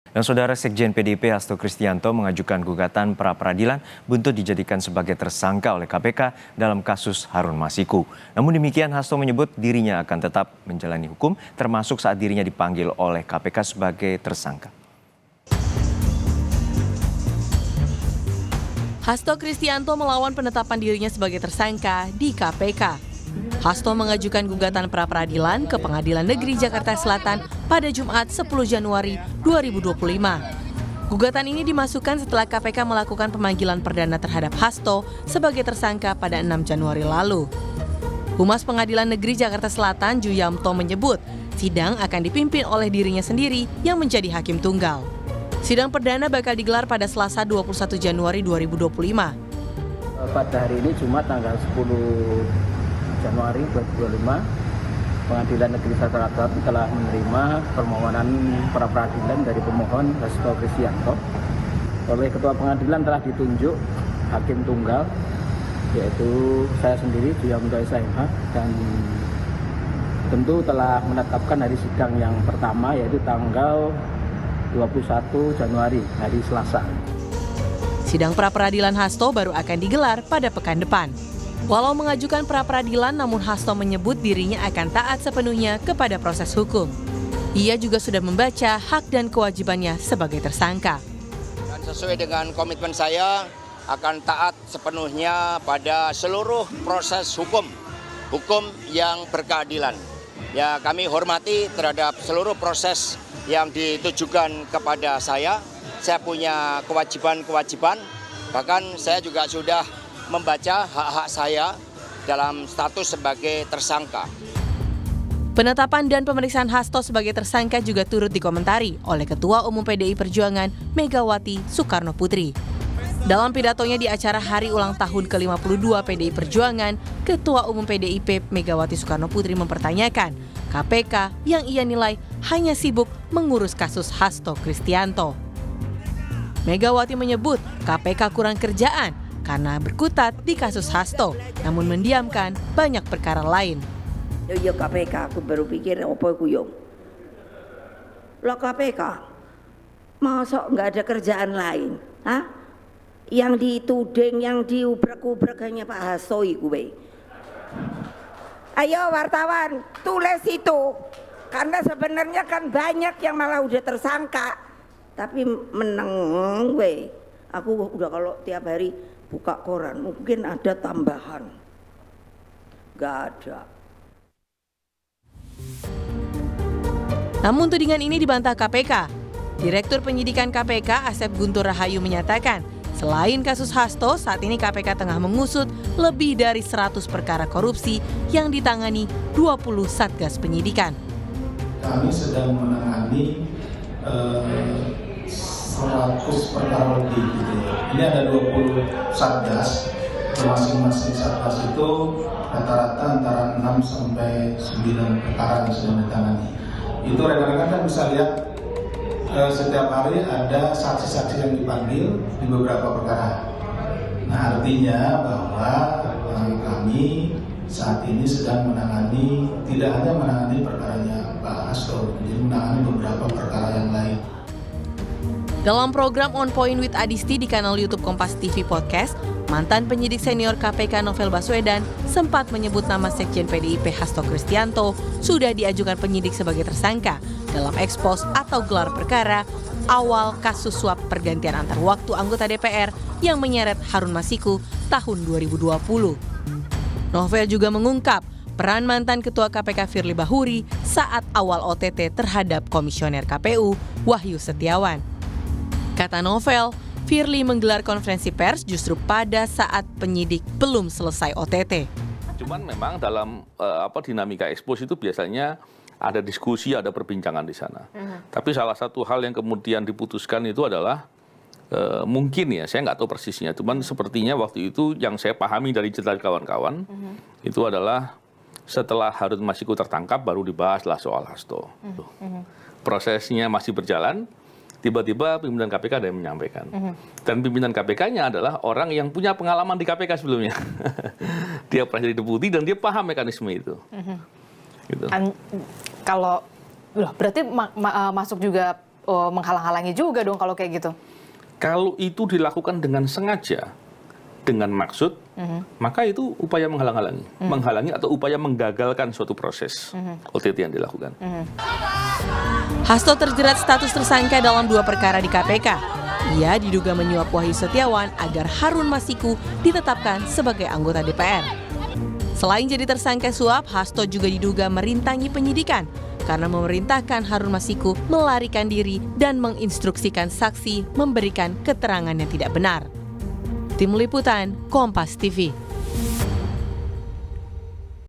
Dan Saudara Sekjen PDIP Hasto Kristianto mengajukan gugatan pra-peradilan buntut dijadikan sebagai tersangka oleh KPK dalam kasus Harun Masiku. Namun demikian Hasto menyebut dirinya akan tetap menjalani hukum termasuk saat dirinya dipanggil oleh KPK sebagai tersangka. Hasto Kristianto melawan penetapan dirinya sebagai tersangka di KPK. Hasto mengajukan gugatan pra-peradilan ke Pengadilan Negeri Jakarta Selatan pada Jumat 10 Januari 2025. Gugatan ini dimasukkan setelah KPK melakukan pemanggilan perdana terhadap Hasto sebagai tersangka pada 6 Januari lalu. Humas Pengadilan Negeri Jakarta Selatan Juyamto menyebut sidang akan dipimpin oleh dirinya sendiri yang menjadi hakim tunggal. Sidang perdana bakal digelar pada Selasa 21 Januari 2025. Pada hari ini Jumat tanggal 10 Januari 2025, Pengadilan Negeri Jakarta Selatan telah menerima permohonan pra-peradilan dari pemohon Hasto Kristianto. Oleh Ketua Pengadilan telah ditunjuk hakim tunggal, yaitu saya sendiri, Juyamto SMH, dan tentu telah menetapkan hari sidang yang pertama, yaitu tanggal 21 Januari, hari Selasa. Sidang pra-peradilan Hasto baru akan digelar pada pekan depan. Walau mengajukan pra-peradilan, namun Hasto menyebut dirinya akan taat sepenuhnya kepada proses hukum. Ia juga sudah membaca hak dan kewajibannya sebagai tersangka. Dan sesuai dengan komitmen saya, akan taat sepenuhnya pada seluruh proses hukum yang berkeadilan. Ya, kami hormati terhadap seluruh proses yang ditujukan kepada saya. Saya punya kewajiban-kewajiban, bahkan saya juga sudah membaca hak-hak saya dalam status sebagai tersangka. Penetapan dan pemeriksaan Hasto sebagai tersangka juga turut dikomentari oleh Ketua Umum PDI Perjuangan Megawati Soekarno Putri. Dalam pidatonya di acara hari ulang tahun ke-52 PDI Perjuangan, Ketua Umum PDIP Megawati Soekarno Putri mempertanyakan KPK yang ia nilai hanya sibuk mengurus kasus Hasto Kristianto. Megawati menyebut KPK kurang kerjaan karena berkutat di kasus Hasto, namun mendiamkan banyak perkara lain. Ya KPK, aku baru pikir apa kuyung. Lah KPK, masa nggak ada kerjaan lain? Hah? Yang dituding, yang diubrek-ubrek hanya Pak Hasto iku we. Ayo wartawan, tulis itu. Karena sebenarnya kan banyak yang malah udah tersangka. Tapi meneng we. Aku udah kalau tiap hari buka koran, mungkin ada tambahan. Gak ada. Namun tudingan ini dibantah KPK. Direktur Penyidikan KPK Asep Guntur Rahayu menyatakan, selain kasus Hasto, saat ini KPK tengah mengusut lebih dari 100 perkara korupsi yang ditangani 20 satgas penyidikan. Kami sedang menangani 100 perkara lebih gitu ya. Ini ada 20 satgas, masing-masing satgas itu rata-rata antara 6 sampai 9 perkara yang sedang ditangani. Itu rekan-rekan kan bisa lihat setiap hari ada saksi-saksi yang dipanggil di beberapa perkara. Nah, artinya bahwa kami saat ini sedang menangani, tidak hanya menangani perkaranya Pak Hasto, jadi menangani beberapa perkara yang lain. Dalam program On Point with Adisti di kanal YouTube Kompas TV Podcast, mantan penyidik senior KPK Novel Baswedan sempat menyebut nama Sekjen PDIP Hasto Kristianto sudah diajukan penyidik sebagai tersangka dalam ekspos atau gelar perkara awal kasus suap pergantian antar waktu anggota DPR yang menyeret Harun Masiku tahun 2020. Novel juga mengungkap peran mantan Ketua KPK Firly Bahuri saat awal OTT terhadap Komisioner KPU Wahyu Setiawan. Kata Novel, Firly menggelar konferensi pers justru pada saat penyidik belum selesai OTT. Cuman memang dalam dinamika ekspos itu biasanya ada diskusi, ada perbincangan di sana. Tapi salah satu hal yang kemudian diputuskan itu adalah mungkin ya, saya nggak tahu persisnya. Cuman sepertinya waktu itu yang saya pahami dari cerita kawan-kawan itu adalah setelah Harun Masiku tertangkap baru dibahaslah soal Hasto. Prosesnya masih berjalan. Tiba-tiba pimpinan KPK ada yang menyampaikan. Dan pimpinan KPK-nya adalah orang yang punya pengalaman di KPK sebelumnya. Dia pernah jadi deputi dan dia paham mekanisme itu. Gitu. Kalau berarti masuk juga menghalang-halangi juga dong kalau kayak gitu. Kalau itu dilakukan dengan sengaja, dengan maksud, maka itu upaya menghalang-halangi. Menghalangi atau upaya menggagalkan suatu proses OTT yang dilakukan. Hasto terjerat status tersangka dalam 2 perkara di KPK. Ia diduga menyuap Wahyu Setiawan agar Harun Masiku ditetapkan sebagai anggota DPR. Selain jadi tersangka suap, Hasto juga diduga merintangi penyidikan karena memerintahkan Harun Masiku melarikan diri dan menginstruksikan saksi memberikan keterangan yang tidak benar. Tim Liputan, Kompas TV.